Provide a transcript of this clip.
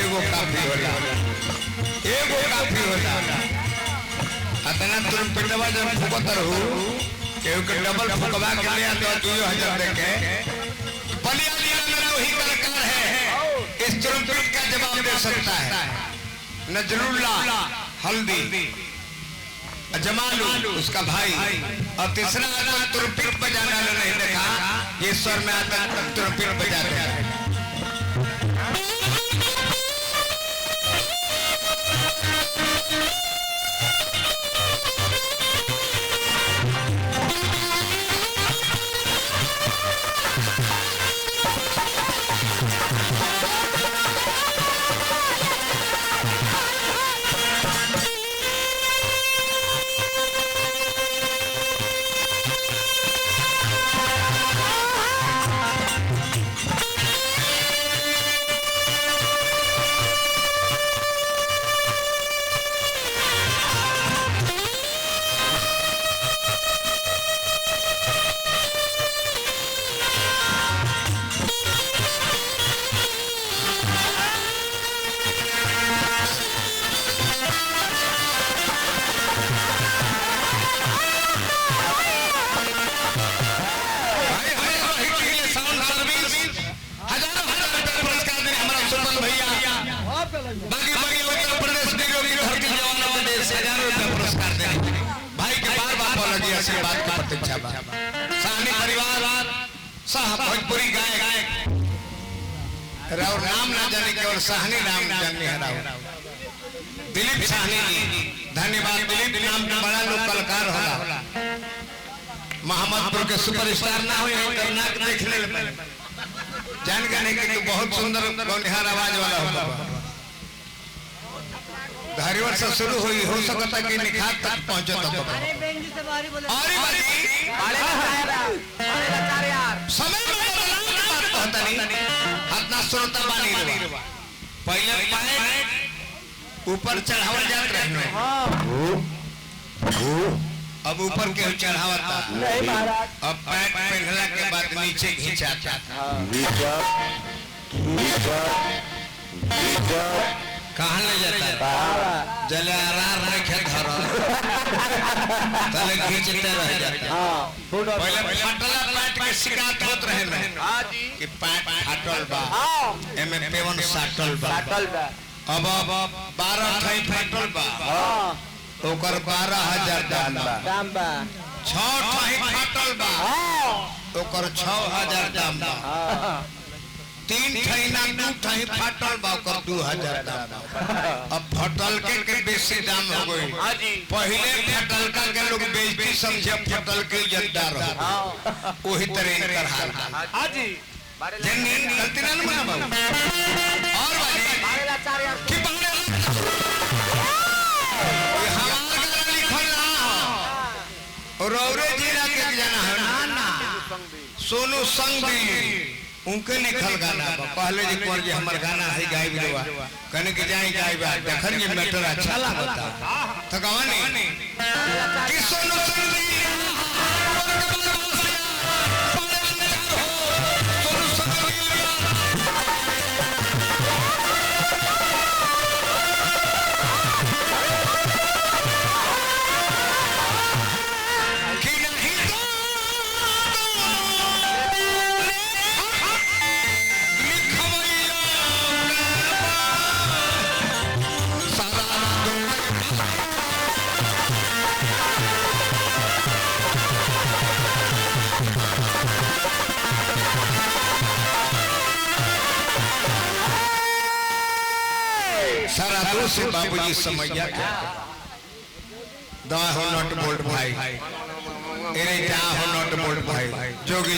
एगो काफी होला अतना तुम पेटवा जब फुकतर हो केहू के डबल फुकवा के ले आते 2000 दे के बलिया जिला में तो ही कलाकार है इस तुरंत का जवाब दे सकता है नजरुल्लाह हल्दी जमालू उसका भाई और तीसरा आदमी तुरंत बजाना नहीं देखा ये स्वर में आता तुरंत बजाते हैं भोजपुरी गायक राव नाम ना जाने केवल साहनी नाम जाने है राव दिलीप साहनी जी धन्यवाद दिलीप नाम का बड़ा लोग कलाकार होला मोहम्मदपुर के सुपरस्टार ना हुए कर्नाटक देखने जान के नहीं कि बहुत सुंदर गौनिहार आवाज वाला होगा धारीवर से शुरू हुई हो सकता कि निखात तक पहुंचे तो अरे बेंजी से बारी बोले अरे समय में बात होता नहीं अपना श्रोता बानी पहले पैंट ऊपर चढ़ावल जात रहे अब ऊपर के चढ़ावता नहीं महाराज अब पैंट पहनला के बाद नीचे खींचाता कहाँ ले जाता है जलारार रखे घर तले खींचते रह जाते पहले फाटला पैंट के शिकायत होत रहे ना कि पैंट फाटल बा एमे पेवन साटल बा अब 12 ठाई फाटल बा ओकर 12000 दाम बा 6 ठाई फाटल बा ओकर 6000 दाम बा 3 ठाई ना 2 ठाई फाटल बा ओकर 2000 दाम अब फटल के बेसी दाम हो गई पहले फटल के लोग बेइज्जती समझे फटल के इज्जतदार हो वही तरह इनकर हाल हाजी जन्नी गलती ना माना बाबू और वाली कि बारे ये हमारा गाना लिखल ना और औरे जिला के जाना है ना सोनू संगी उनके लिखल गाना पहले जी कोर जी हमर गाना है गाय बिलवा कहने के जाई गाय बा देखन ये मैटर अच्छा लागता तो गवानी कि सोनू संगी सारा दोस्त बाबूजी समैया दा हो नॉट बोल्ड भाई एरे जा हो नॉट बोल्ड भाई जोगी